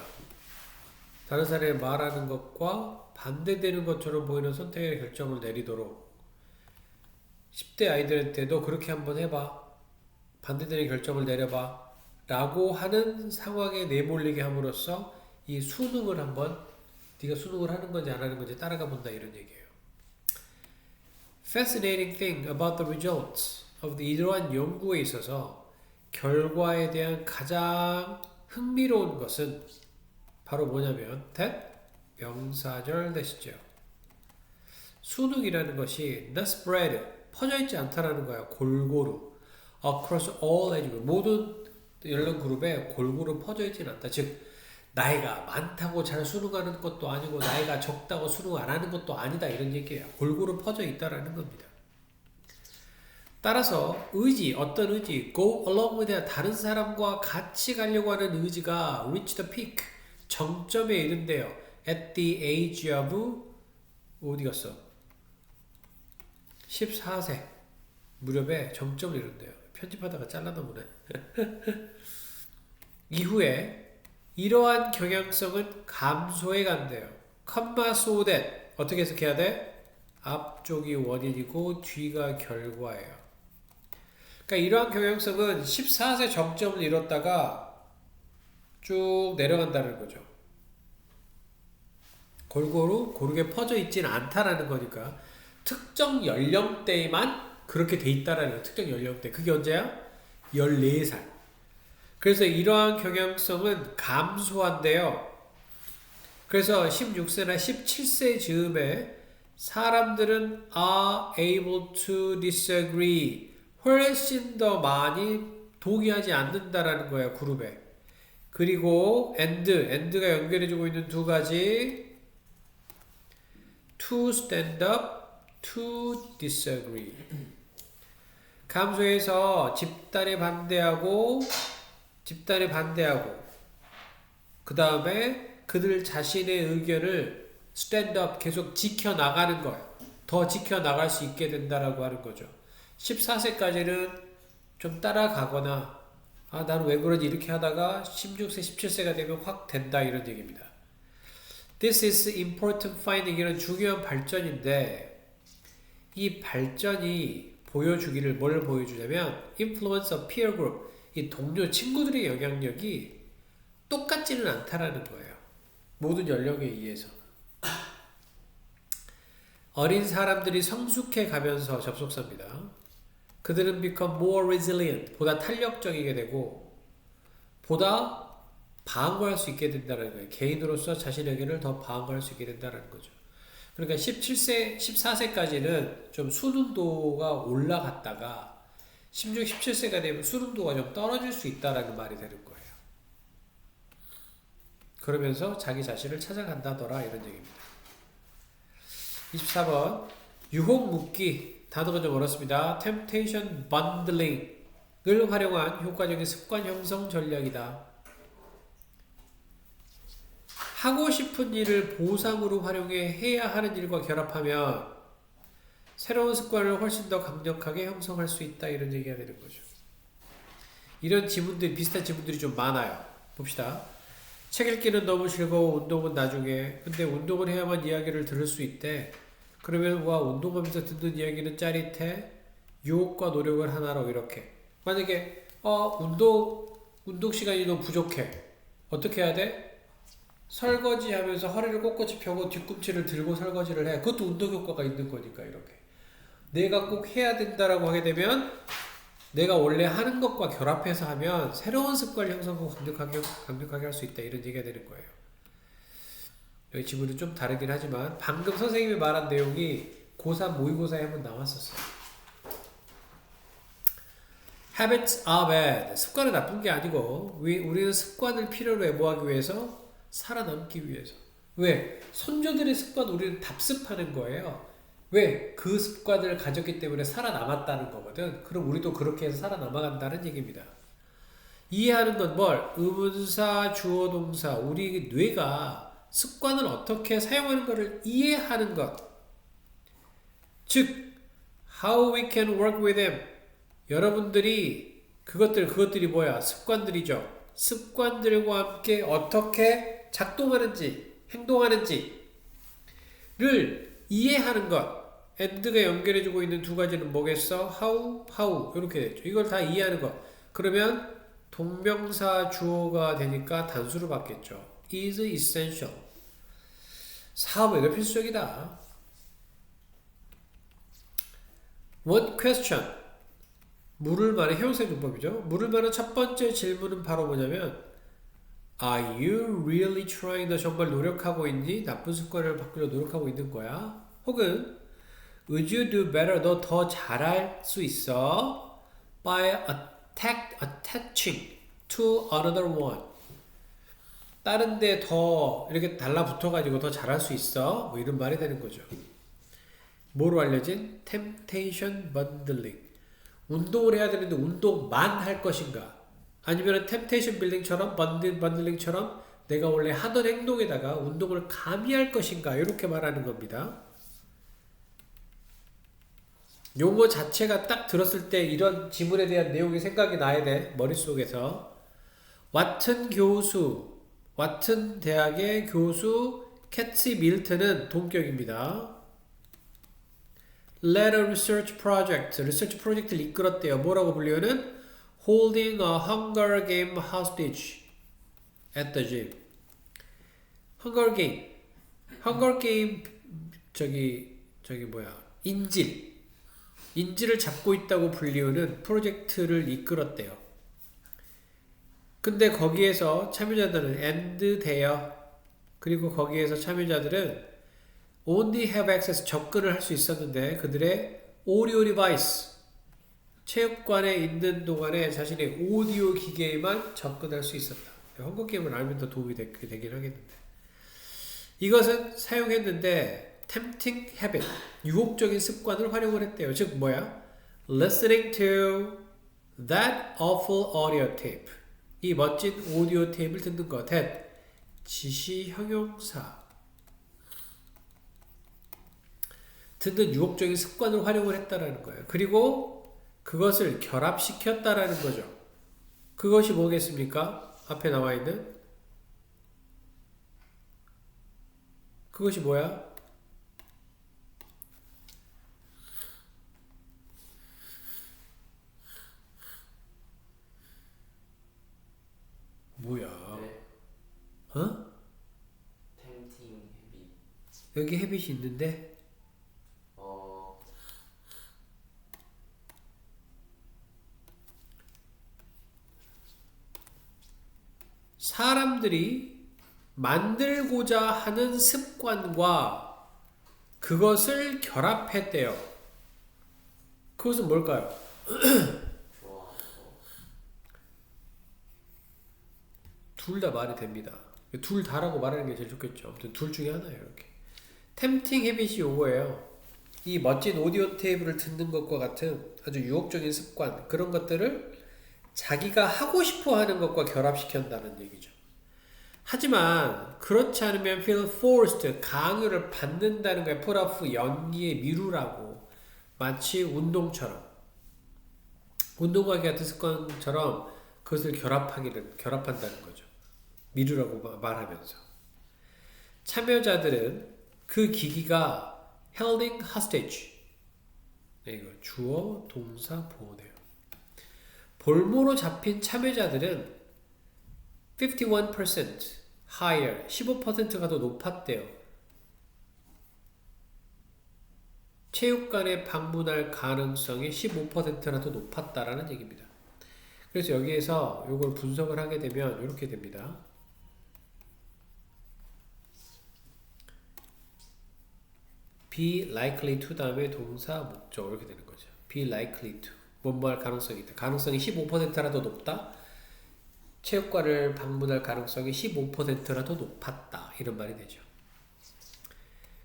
Speaker 1: 다른 사람이 말하는 것과 반대되는 것처럼 보이는 선택의 결정을 내리도록 10대 아이들한테 너 그렇게 한번 해봐. 반대되는 결정을 내려봐. 라고 하는 상황에 내몰리게 함으로써 이 수능을 한번 네가 수능을 하는 건지 안 하는 건지 따라가 본다 이런 얘기예요. Fascinating thing about the results of 이러한 연구에 있어서 결과에 대한 가장 흥미로운 것은 바로 뭐냐면 that 명사절 대시죠. 수능이라는 것이 not spread 퍼져 있지 않다라는 거야. 골고루 across all age group 모든 연령 그룹에 골고루 퍼져 있지는 않다. 즉 나이가 많다고 잘 수능하는 것도 아니고 나이가 적다고 수능 안 하는 것도 아니다 이런 얘기예요. 골고루 퍼져 있다라는 겁니다. 따라서 의지, 어떤 의지, go along with it, 다른 사람과 같이 가려고 하는 의지가 reach the peak, 정점에 이른대요. at the age of 어디 갔어? 14세 무렵에 정점을 이룬대요. 편집하다가 잘라놓으네. 이후에 이러한 경향성은 감소해 간대요. 컴마 so that 어떻게 해석해야 돼? 앞쪽이 원인이고 뒤가 결과예요. 그러니까 이러한 경향성은 14세 정점을 이뤘다가 쭉 내려간다는 거죠. 골고루 고르게 퍼져 있지는 않다라는 거니까 특정 연령대에만 그렇게 돼 있다라는 거예요. 특정 연령대. 그게 언제야? 14살. 그래서 이러한 경향성은 감소한대요. 그래서 16세나 17세 즈음에 사람들은 are able to disagree. 훨씬 더 많이 동의하지 않는다라는 거예요. 그룹에. 그리고 and가 연결해주고 있는 두 가지 to stand up, to disagree. 감소해서 집단에 반대하고 그 다음에 그들 자신의 의견을 stand up 계속 지켜나가는 거예요. 더 지켜나갈 수 있게 된다라고 하는 거죠. 14세까지는 좀 따라가거나 나는 왜 그러지 이렇게 하다가 16세, 17세가 되면 확 된다 이런 얘기입니다. This is important finding 이런 중요한 발전인데 이 발전이 보여주기를 뭘 보여주냐면 influence of peer group 이 동료 친구들의 영향력이 똑같지는 않다라는 거예요. 모든 연령에 의해서. 어린 사람들이 성숙해 가면서 접속사입니다. 그들은 become more resilient, 보다 탄력적이게 되고 보다 방어할 수 있게 된다는 거예요. 개인으로서 자신의 의견을 더 방어할 수 있게 된다는 거죠. 그러니까 17세, 14세까지는 좀 수능도가 올라갔다가 16, 17세가 되면 수능도가 좀 떨어질 수 있다라는 말이 되는 거예요. 그러면서 자기 자신을 찾아간다더라 이런 얘기입니다. 24번 유혹 묶기 단어가 좀 어렵습니다. temptation bundling을 활용한 효과적인 습관 형성 전략이다. 하고 싶은 일을 보상으로 활용해 해야 하는 일과 결합하면 새로운 습관을 훨씬 더 강력하게 형성할 수 있다 이런 얘기가 되는 거죠. 이런 지문들 비슷한 지문들이 좀 많아요. 봅시다. 책 읽기는 너무 즐거워 운동은 나중에 근데 운동을 해야만 이야기를 들을 수 있대. 그러면 와 운동하면서 듣는 이야기는 짜릿해. 유혹과 노력을 하나로 이렇게. 만약에 운동 시간이 너무 부족해. 어떻게 해야 돼? 설거지 하면서 허리를 꼿꼿이 펴고 뒤꿈치를 들고 설거지를 해. 그것도 운동 효과가 있는 거니까 이렇게. 내가 꼭 해야 된다라고 하게 되면 내가 원래 하는 것과 결합해서 하면 새로운 습관을 형성하고 강력하게 할 수 있다 이런 얘기가 되는 거예요. 여기 지문은 좀 다르긴 하지만 방금 선생님이 말한 내용이 고3 모의고사에 한번 나왔었어요. Habits are bad. 습관은 나쁜 게 아니고 우리는 습관을 필요로 해 뭐하기 위해서? 살아남기 위해서. 왜? 선조들의 습관 우리는 답습하는 거예요. 왜? 그 습관을 가졌기 때문에 살아남았다는 거거든. 그럼 우리도 그렇게 해서 살아남아간다는 얘기입니다. 이해하는 건 뭘? 의문사, 주어, 동사. 우리 뇌가 습관을 어떻게 사용하는 것을 이해하는 것. 즉, how we can work with them. 여러분들이 그것들이 뭐야? 습관들이죠. 습관들과 함께 어떻게 작동하는지, 행동하는지를 이해하는 것. and가 연결해주고 있는 두 가지는 뭐겠어? how 이렇게 됐죠. 이걸 다 이해하는 것. 그러면 동명사 주어가 되니까 단수로 바뀌었죠. is essential. 사업에도 필수적이다. One question. 물을 말의 형용사 용법이죠. 물을 말의 첫 번째 질문은 바로 뭐냐면 Are you really trying? 너 정말 노력하고 있니? 나쁜 습관을 바꾸려 노력하고 있는 거야? 혹은 Would you do better? 너 더 잘할 수 있어? By attaching to another one. 다른 데 더 이렇게 달라붙어가지고 더 잘할 수 있어? 뭐 이런 말이 되는 거죠. 뭐로 알려진? Temptation bundling. 운동을 해야 되는데 운동만 할 것인가? 아니면 템테이션 빌딩처럼 번들링처럼 내가 원래 하던 행동에다가 운동을 가미할 것인가? 이렇게 말하는 겁니다. 용어 자체가 딱 들었을 때 이런 지문에 대한 내용이 생각이 나야 돼. 머릿속에서. 왓튼 대학의 교수 캐치 밀턴은 동격입니다. led a research project, 리서치 프로젝트를 이끌었대요. 뭐라고 불리우는? holding a Hunger Game hostage at the gym. Hunger Game 저기 뭐야? 인질을 잡고 있다고 불리우는 프로젝트를 이끌었대요. 근데 거기에서 참여자들은 and their 그리고 거기에서 참여자들은 only have access 접근을 할 수 있었는데 그들의 오디오 디바이스 체육관에 있는 동안에 자신의 오디오 기계에만 접근할 수 있었다. 헝거 게임을 알면 더 도움이 되긴 하겠는데 이것은 사용했는데 tempting habit 유혹적인 습관을 활용을 했대요. 즉 뭐야? listening to that awful audio tape 이 멋진 오디오 테이프를 듣는 것 that 지시 형용사 듣는 유혹적인 습관을 활용을 했다라는 거예요. 그리고 그것을 결합시켰다라는 거죠. 그것이 뭐겠습니까? 앞에 나와 있는 그것이 뭐야? 뭐야?
Speaker 2: 네.
Speaker 1: 어?
Speaker 2: 템팅 헤비.
Speaker 1: 여기 헤빗이 있는데 사람들이 만들고자 하는 습관과 그것을 결합했대요. 그것은 뭘까요? 둘 다 말이 됩니다. 둘 다라고 말하는 게 제일 좋겠죠. 아무튼 둘 중에 하나예요. 이렇게. 템팅 헤빗이 요거예요. 이 멋진 오디오 테이프를 듣는 것과 같은 아주 유혹적인 습관 그런 것들을 자기가 하고 싶어 하는 것과 결합시킨다는 얘기죠. 하지만 그렇지 않으면 feel forced 강요를 받는다는 거예요. put off 연기에 미루라고 마치 운동처럼 운동하기 같은 습관처럼 그것을 결합한다는 거죠. 미루라고 말하면서 참여자들은 그 기기가 holding hostage 네, 이거 주어 동사 보호네요. 볼모로 잡힌 참여자들은 51% higher 15%가 더 높았대요. 체육관에 방문할 가능성이 15%나 더 높았다라는 얘기입니다. 그래서 여기에서 이걸 분석을 하게 되면 이렇게 됩니다. be likely to 다음에 동사 목적 이렇게 되는 거죠. be likely to 뭐뭐 할 가능성이 있다. 가능성이 15%나 더 높다. 체육관을 방문할 가능성이 15%나 더 높았다. 이런 말이 되죠.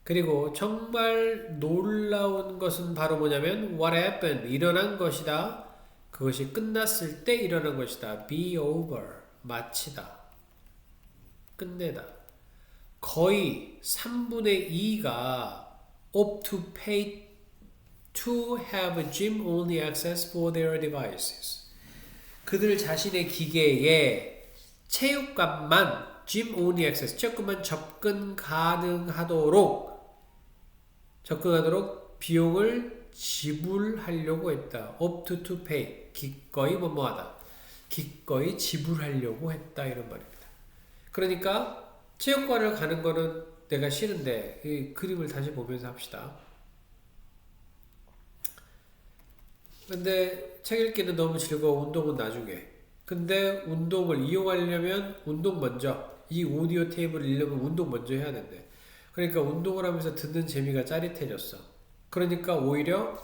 Speaker 1: 그리고 정말 놀라운 것은 바로 뭐냐면 what happened 일어난 것이다. 그것이 끝났을 때 일어난 것이다. be over 마치다. 끝내다. 거의 3분의 2가 opt to pay to have gym only access for their devices. 그들 자신의 기계에 체육관만 gym only access, 체육관만 접근 가능하도록 비용을 지불하려고 했다. opt to pay, 기꺼이 뭐뭐하다. 기꺼이 지불하려고 했다 이런 말입니다. 그러니까 체육관을 가는 거는 내가 싫은데 이 그림을 다시 보면서 합시다. 근데 책 읽기는 너무 즐거워. 운동은 나중에. 근데 운동을 이용하려면 운동 먼저. 이 오디오 테이프를 읽려면 운동 먼저 해야 된대. 그러니까 운동을 하면서 듣는 재미가 짜릿해졌어. 그러니까 오히려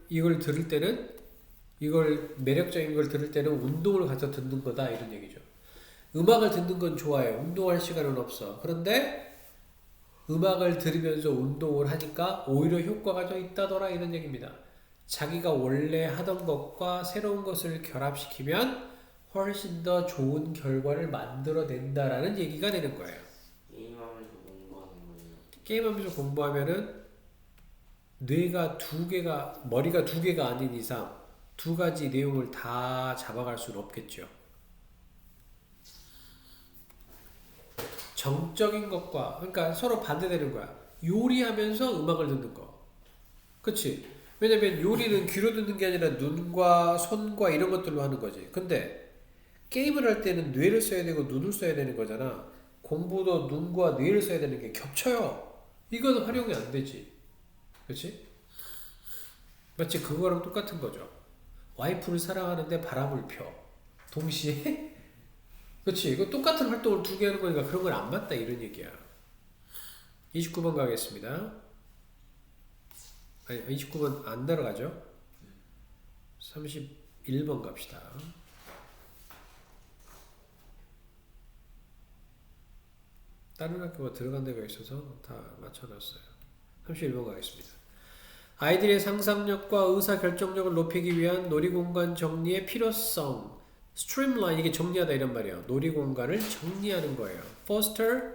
Speaker 1: 이걸 들을 때는 이걸 매력적인 걸 들을 때는 운동을 가서 듣는 거다 이런 얘기죠. 음악을 듣는 건 좋아요. 운동할 시간은 없어. 그런데 음악을 들으면서 운동을 하니까 오히려 효과가 더 있다더라 이런 얘기입니다. 자기가 원래 하던 것과 새로운 것을 결합시키면 훨씬 더 좋은 결과를 만들어낸다라는 얘기가 되는 거예요.
Speaker 2: 게임하면서 공부하는 거예요.
Speaker 1: 게임하면서 공부하면은 머리가 두 개가 아닌 이상 두 가지 내용을 다 잡아갈 수는 없겠죠. 정적인 것과 그러니까 서로 반대되는 거야. 요리하면서 음악을 듣는 거. 그치? 왜냐면 요리는 귀로 듣는 게 아니라 눈과 손과 이런 것들로 하는 거지. 근데 게임을 할 때는 뇌를 써야 되고 눈을 써야 되는 거잖아. 공부도 눈과 뇌를 써야 되는 게 겹쳐요. 이거는 활용이 안 되지. 그치? 마치 그거랑 똑같은 거죠. 와이프를 사랑하는데 바람을 펴. 동시에 그치? 이거 똑같은 활동을 두 개 하는 거니까 그런 건 안 맞다 이런 얘기야. 29번 가겠습니다. 아니 29번 안 내려가죠? 31번 갑시다. 다른 학교가 들어간 데가 있어서 다 맞춰놨어요. 31번 가겠습니다. 아이들의 상상력과 의사결정력을 높이기 위한 놀이공간 정리의 필요성. 스트림라인 이게 정리하다 이런 말이에요. 놀이공간을 정리하는 거예요. foster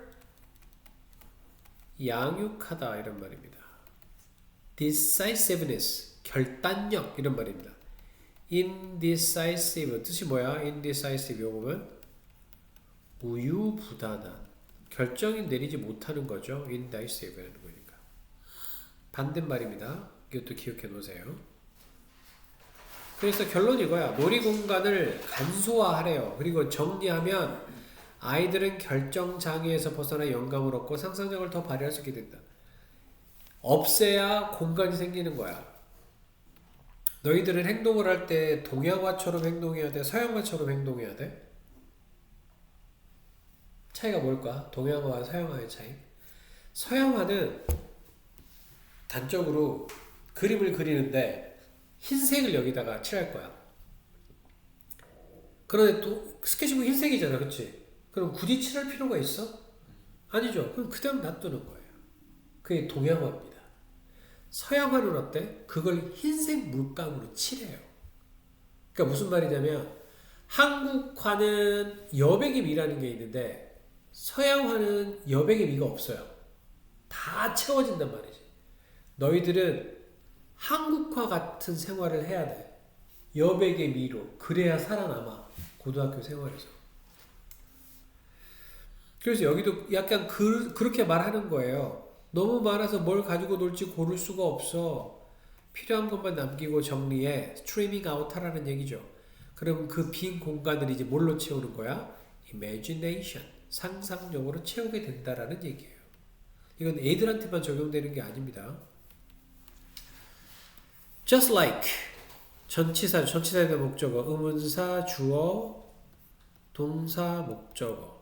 Speaker 1: 양육하다 이런 말입니다. decisiveness 결단력 이런 말입니다. indecisive 뜻이 뭐야? indecisive 이거 보면 우유부단한 결정이 내리지 못하는 거죠. indecisive라는 거니까 반대말입니다. 이것도 기억해 놓으세요. 그래서 결론이 이거야. 놀이공간을 간소화하래요. 그리고 정리하면 아이들은 결정장애에서 벗어나 영감을 얻고 상상력을 더 발휘할 수 있게 된다. 없애야 공간이 생기는 거야. 너희들은 행동을 할 때 동양화처럼 행동해야 돼? 서양화처럼 행동해야 돼? 차이가 뭘까? 동양화와 서양화의 차이? 서양화는 단적으로 그림을 그리는데 흰색을 여기다가 칠할 거야. 그런데 또 스케치북 흰색이잖아, 그치? 그럼 굳이 칠할 필요가 있어? 아니죠. 그럼 그냥 놔두는 거예요. 그게 동양화입니다. 서양화는 어때? 그걸 흰색 물감으로 칠해요. 그러니까 무슨 말이냐면 한국화는 여백의 미라는 게 있는데 서양화는 여백의 미가 없어요. 다 채워진단 말이지. 너희들은 한국화 같은 생활을 해야 돼. 여백의 미로. 그래야 살아남아. 고등학교 생활에서. 그래서 여기도 약간 그렇게 말하는 거예요. 너무 많아서 뭘 가지고 놀지 고를 수가 없어. 필요한 것만 남기고 정리해. 스트리밍 아웃 하라는 얘기죠. 그럼 그 빈 공간을 이제 뭘로 채우는 거야? imagination. 상상력으로 채우게 된다라는 얘기예요. 이건 애들한테만 적용되는 게 아닙니다. just like 전치사에 대한 목적어 의문사 주어 동사 목적어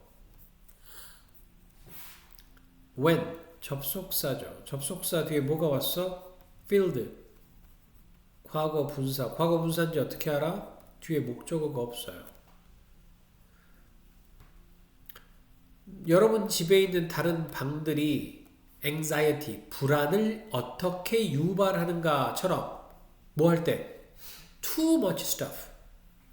Speaker 1: when 접속사죠. 접속사 뒤에 뭐가 왔어? filled 과거 분사인지 어떻게 알아? 뒤에 목적어가 없어요. 여러분 집에 있는 다른 방들이 anxiety 불안을 어떻게 유발하는가처럼 뭐 할 때? too much stuff.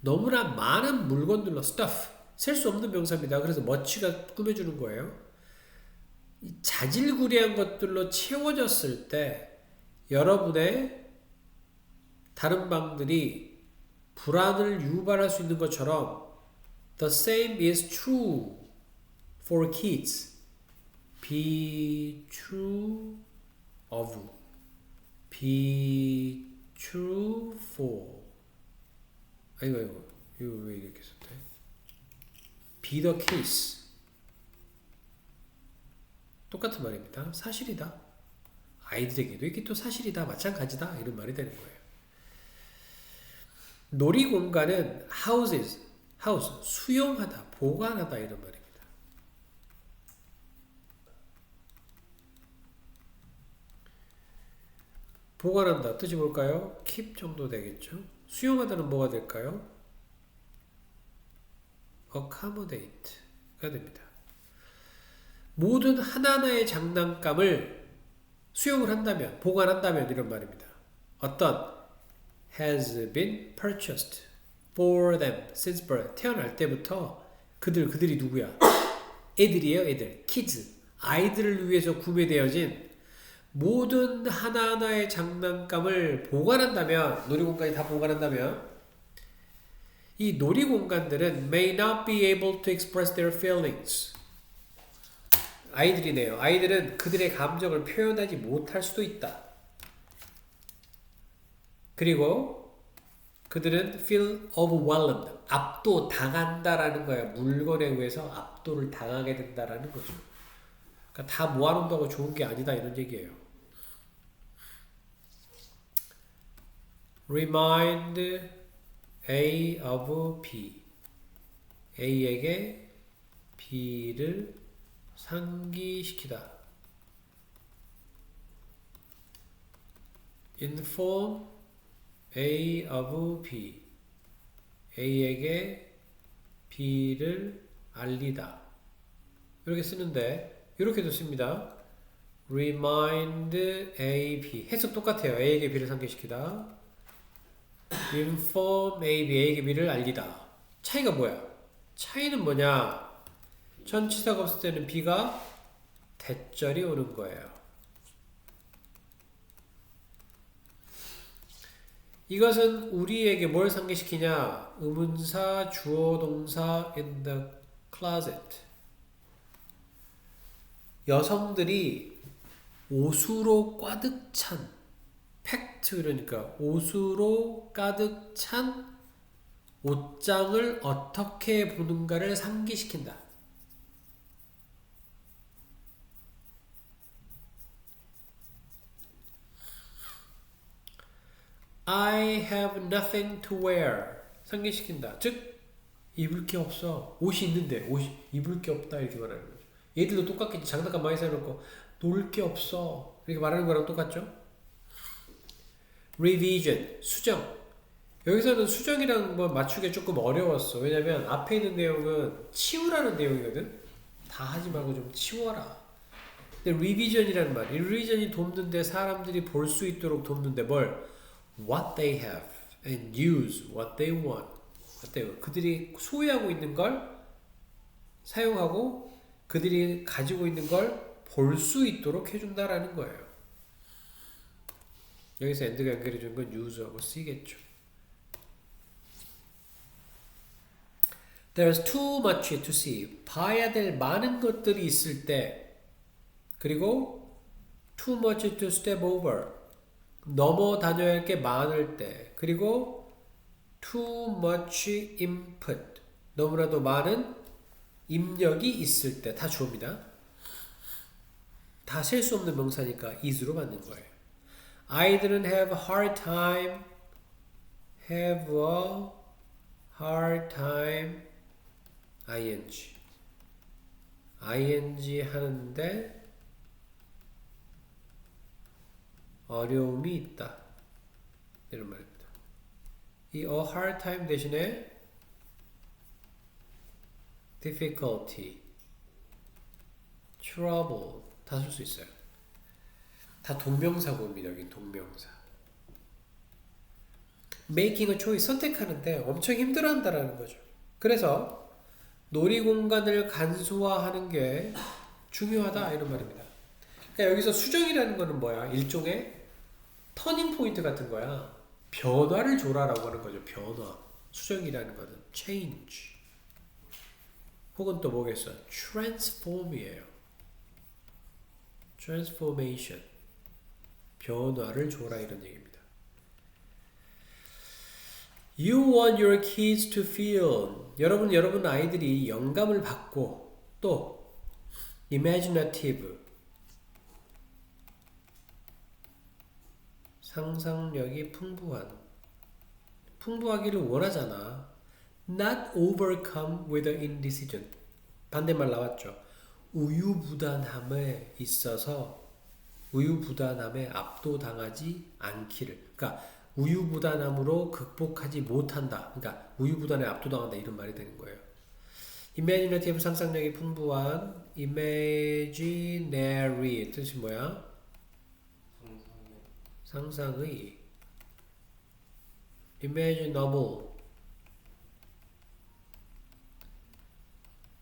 Speaker 1: 너무나 많은 물건들로 stuff. 셀 수 없는 명사입니다. 그래서 much가 꾸며주는 거예요. 자질구레한 것들로 채워졌을 때 여러분의 다른 방들이 불안을 유발할 수 있는 것처럼 the same is true for kids. be true of. be true for. 아이고 이거 왜 이렇게 썼대? be the case. 똑같은 말입니다. 사실이다. 아이들에게도 이게 또 사실이다. 마찬가지다. 이런 말이 되는 거예요. 놀이공간은 house, 수용하다, 보관하다 이런 말입니다. 보관한다. 뜻이 뭘까요? keep 정도 되겠죠. 수용하다는 뭐가 될까요? accommodate가 됩니다. 모든 하나하나의 장난감을 수용을 한다면, 보관한다면 이런 말입니다. 어떤 has been purchased for them since birth. 태어날 때부터 그들이 누구야? 애들이에요, 애들. kids. 아이들을 위해서 구매되어진 모든 하나하나의 장난감을 보관한다면, 놀이공간이 다 보관한다면, 이 놀이공간들은 may not be able to express their feelings. 아이들이네요. 아이들은 그들의 감정을 표현하지 못할 수도 있다. 그리고 그들은 feel overwhelmed. 압도당한다라는 거예요. 물건에 의해서 압도를 당하게 된다라는 거죠. 그러니까 다 모아놓는다고 좋은 게 아니다 이런 얘기예요. Remind A of B. A에게 B를 상기시키다. Inform A of B. A에게 B를 알리다. 이렇게 쓰는데 이렇게도 씁니다. Remind A, B. 해석 똑같아요. A에게 B를 상기시키다. Inform A, B. A에게 B를 알리다. 차이가 뭐야? 차이는 뭐냐? 전치사가 없을 때는 B가 대절이 오는 거예요. 이것은 우리에게 뭘 상기시키냐? 의문사, 주어, 동사 in the closet. 여성들이 옷으로 가득 찬 팩트 그러니까 옷으로 가득 찬 옷장을 어떻게 보는가를 상기시킨다. I have nothing to wear. 상기시킨다. 즉 입을 게 없어. 옷이 있는데 입을 게 없다 이렇게 말하는 거죠. 얘들도 똑같겠지. 장난감 많이 사놓고 놀 게 없어 이렇게 말하는 거랑 똑같죠. Revision, 수정. 여기서는 수정이랑 뭐 맞추기가 조금 어려웠어. 왜냐면 앞에 있는 내용은 치우라는 내용이거든. 다 하지 말고 좀 치워라. 근데 revision이라는 말, revision이 돕는데 사람들이 볼 수 있도록 돕는데 뭘? What they have and use what they want. 그들이 소유하고 있는 걸 사용하고 그들이 가지고 있는 걸 볼 수 있도록 해준다라는 거예요. 여기서 end가 연결해주는 건 use하고 쓰겠죠. There's too much to see. 봐야 될 많은 것들이 있을 때 그리고 too much to step over. 넘어 다녀야 할 게 많을 때 그리고 too much input. 너무나도 많은 입력이 있을 때 다 주어입니다. 다 셀 수 없는 명사니까 is로 받는 거예요. 아이들은 have a hard time ing 하는데 어려움이 있다 이런 말입니다. 이 a hard time 대신에 difficulty, trouble 다 쓸 수 있어요. 다 동명사고입니다. 여기 동명사. making a choice, 선택하는데 엄청 힘들어한다라는 거죠. 그래서 놀이공간을 간소화하는 게 중요하다 이런 말입니다. 그러니까 여기서 수정이라는 거는 뭐야? 일종의 터닝 포인트 같은 거야. 변화를 줘라라고 하는 거죠. 변화. 수정이라는 거는 change. 혹은 또 뭐겠어? transform이에요. transformation. 변화를 줘라 이런 얘기입니다. You want your kids to feel. 여러분 아이들이 영감을 받고 또 imaginative. 상상력이 풍부하기를 원하잖아. Not overcome with indecision. 반대말 나왔죠. 우유부단함에 있어서 우유부단함에 압도당하지 않기를. 그러니까 우유부단함으로 극복하지 못한다. 그러니까 우유부단에 압도당한다 이런 말이 되는 거예요. imaginative 상상력이 풍부한 imaginary 뜻이 뭐야? 상상의 imaginable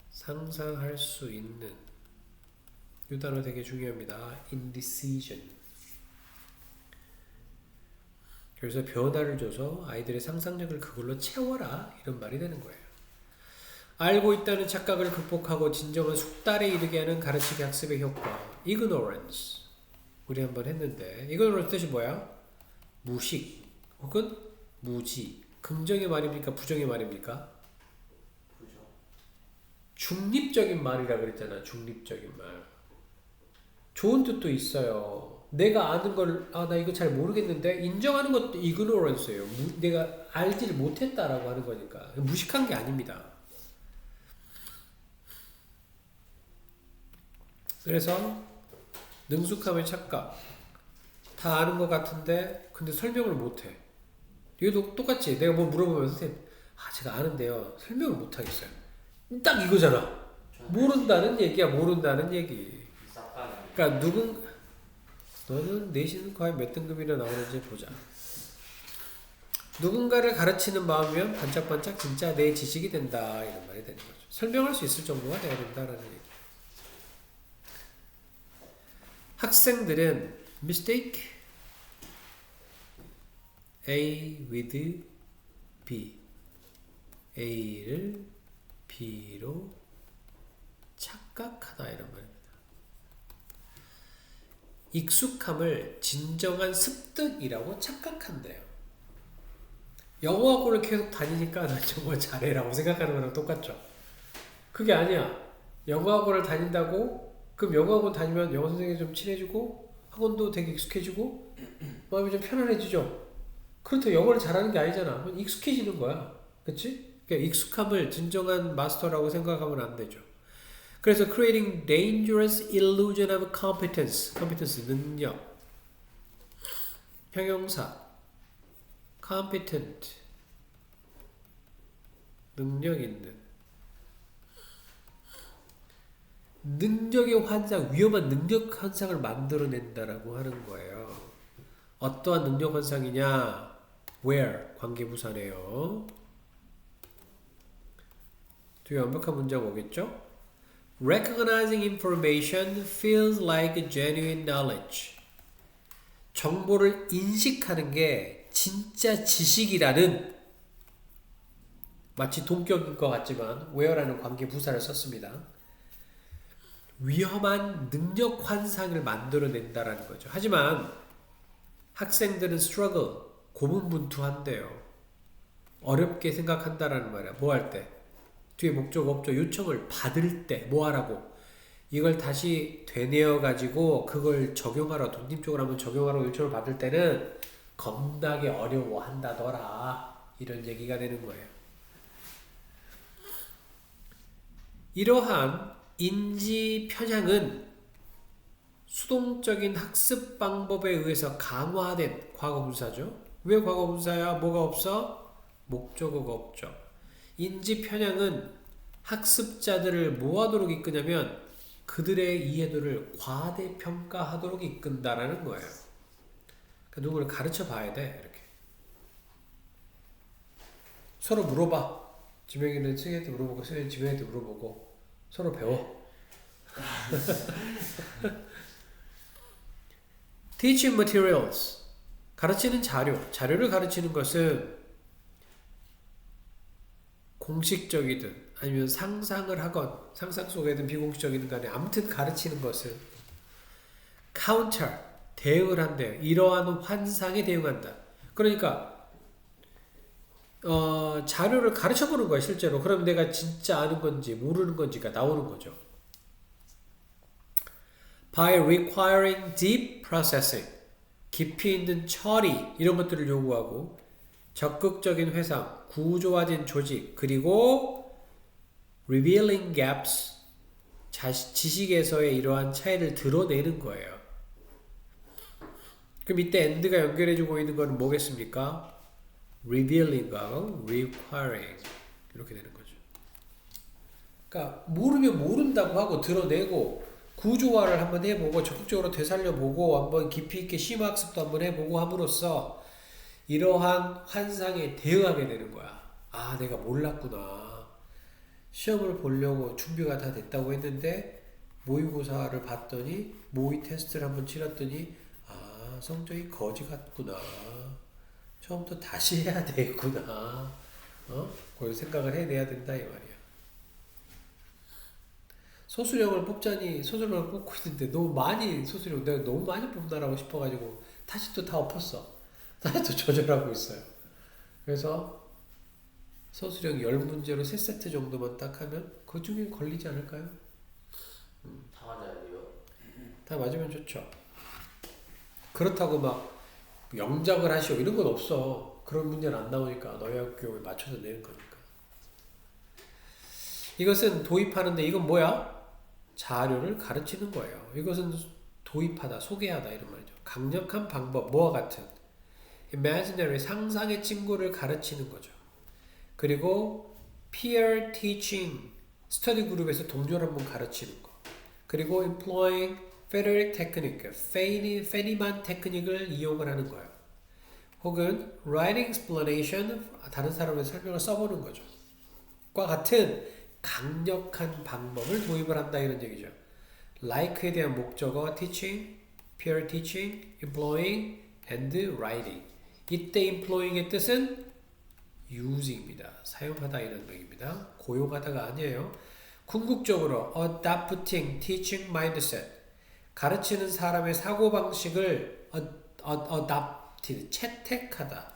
Speaker 1: 상상할 수 있는 이 단어 되게 중요합니다. indecision. 그래서 변화를 줘서 아이들의 상상력을 그걸로 채워라 이런 말이 되는 거예요. 알고 있다는 착각을 극복하고 진정한 숙달에 이르게 하는 가르치기 학습의 효과 ignorance. 우리 한번 했는데 ignorance 뜻이 뭐야? 무식 혹은 무지. 긍정의 말입니까? 부정의 말입니까?
Speaker 2: 부정.
Speaker 1: 중립적인 말이라 그랬잖아. 중립적인 말. 좋은 뜻도 있어요. 내가 아는 걸, 나 이거 잘 모르겠는데, 인정하는 것도 ignorance예요. 내가 알지를 못했다라고 하는 거니까. 무식한 게 아닙니다. 그래서, 능숙함의 착각. 다 아는 것 같은데, 근데 설명을 못해. 이것도 똑같이 내가 뭐 물어보면 선생님, 제가 아는데요. 설명을 못하겠어요. 딱 이거잖아. 모른다는 얘기야, 모른다는 얘기. 그러니까 너는 내신 과연 몇 등급이나 나오는지 보자. 누군가를 가르치는 마음이면 반짝반짝 진짜 내 지식이 된다 이런 말이 되는 거죠. 설명할 수 있을 정도가 돼야 된다라는 얘기. 학생들은 mistake A with B A를 B로 착각하다 이런 말입니다. 익숙함을 진정한 습득이라고 착각한대요. 영어학원을 계속 다니니까 나 정말 잘해라고 생각하는 거랑 똑같죠. 그게 아니야. 영어학원을 다닌다고 그럼 영어학원 다니면 영어 선생님이 좀 친해지고 학원도 되게 익숙해지고 마음이 좀 편안해지죠. 그렇다고 영어를 잘하는 게 아니잖아. 익숙해지는 거야. 그치? 그러니까 익숙함을 진정한 마스터라고 생각하면 안 되죠. 그래서 creating dangerous illusion of competence, competence 능력, 형용사, competent 능력 있는, 능력의 환상, 위험한 능력 환상을 만들어낸다라고 하는 거예요. 어떠한 능력 환상이냐? Where 관계부사네요. 뒤에 완벽한 문장 오겠죠? Recognizing information feels like genuine knowledge. 정보를 인식하는 게 진짜 지식이라는 마치 동격인 것 같지만 where라는 관계 부사를 썼습니다. 위험한 능력 환상을 만들어낸다라는 거죠. 하지만 학생들은 struggle, 고문분투한대요. 어렵게 생각한다라는 말이야. 뭐 할 때? 뒤에 목적 없죠. 요청을 받을 때 뭐 하라고? 이걸 다시 되뇌어 가지고 그걸 적용하라. 독립적으로 한번 적용하라고 요청을 받을 때는 겁나게 어려워한다더라. 이런 얘기가 되는 거예요. 이러한 인지 편향은 수동적인 학습 방법에 의해서 강화된 과거분사죠. 왜 과거분사야? 뭐가 없어? 목적어가 없죠. 인지 편향은 학습자들을 뭐 하도록 이끄냐면 그들의 이해도를 과대평가하도록 이끈다라는 거예요. 그러니까 누구를 가르쳐 봐야 돼. 이렇게 서로 물어봐. 지명이는 승희한테 물어보고 승희는 지명이한테 물어보고 서로 배워. Teaching materials 가르치는 자료를 가르치는 것은 공식적이든 아니면 상상을 하건 상상 속에든 비공식적이든 간에 아무튼 가르치는 것은 counter 대응을 한대요. 이러한 환상에 대응한다. 그러니까 자료를 가르쳐 보는 거야, 실제로. 그럼 내가 진짜 아는 건지 모르는 건지가 나오는 거죠. By requiring deep processing, 깊이 있는 처리, 이런 것들을 요구하고, 적극적인 회상, 구조화된 조직, 그리고 revealing gaps, 지식에서의 이러한 차이를 드러내는 거예요. 그럼 이때 and가 연결해주고 있는 거는 뭐겠습니까? revealing하고 requiring 이렇게 되는 거죠. 그러니까 모르면 모른다고 하고 드러내고 구조화를 한번 해보고 적극적으로 되살려보고 한번 깊이 있게 심화학습도 한번 해보고 함으로써 이러한 환상에 대응하게 되는 거야. 아, 내가 몰랐구나. 시험을 보려고 준비가 다 됐다고 했는데 모의고사를 봤더니 모의 테스트를 한번 치렀더니 아, 성적이 거지 같구나. 처음부터 다시 해야 되겠구나. 그런 생각을 해내야 된다 이 말이야. 소수령을 뽑자니 소수령을 뽑고 있는데 너무 많이 소수령 내가 너무 많이 뽑나라고 싶어가지고 다시 또 다 엎었어. 다시 또 조절하고 있어요. 그래서 소수령 10문제로 3세트 정도만 딱 하면 그 중에 걸리지 않을까요?
Speaker 2: 다 맞아야 돼요?
Speaker 1: 다 맞으면 좋죠. 그렇다고 막 영작을 하시오 이런 건 없어. 그런 문제는 안 나오니까 너희 학교에 맞춰서 내는 거니까. 이것은 도입하는데 이건 뭐야? 자료를 가르치는 거예요. 이것은 도입하다, 소개하다 이런 말이죠. 강력한 방법, 뭐와 같은 imaginary, 상상의 친구를 가르치는 거죠. 그리고 peer teaching, 스터디 그룹에서 동료를 한번 가르치는 거. 그리고 employing Federic technique, 페니만 테크닉을 이용을 하는 거예요. 혹은 writing explanation, 다른 사람의 설명을 써보는 거죠. 과 같은 강력한 방법을 도입을 한다 이런 얘기죠. like에 대한 목적어 teaching, peer teaching, employing, and writing. 이때 employing의 뜻은 using입니다. 사용하다 이런 얘기입니다. 고용하다가 아니에요. 궁극적으로 adapting teaching mindset, 가르치는 사람의 사고방식을 adapted, 채택하다.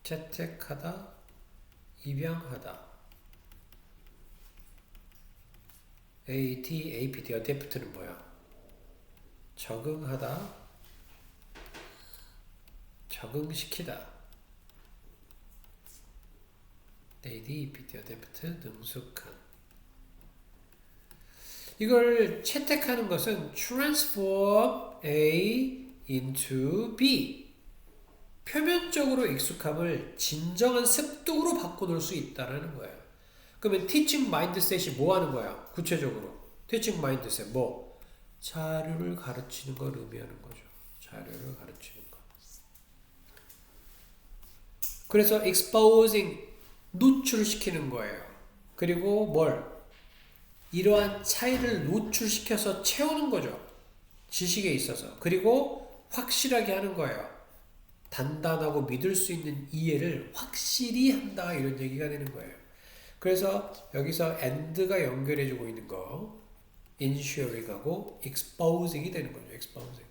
Speaker 1: 채택하다, 입양하다. APT, adapt는 뭐야? 적응하다, 적응시키다. APT, adapt, 능숙한. 이걸 채택하는 것은 transform A into B. 표면적으로 익숙함을 진정한 습득으로 바꿔놓을 수 있다는 거예요. 그러면 teaching mindset이 뭐 하는 거야? 구체적으로. teaching mindset 뭐? 자료를 가르치는 걸 의미하는 거죠. 자료를 가르치는 것. 그래서 exposing, 노출시키는 거예요. 그리고 뭘? 이러한 차이를 노출시켜서 채우는 거죠. 지식에 있어서. 그리고 확실하게 하는 거예요. 단단하고 믿을 수 있는 이해를 확실히 한다 이런 얘기가 되는 거예요. 그래서 여기서 and가 연결해주고 있는 거 ensuring하고 exposing이 되는 거죠. exposing.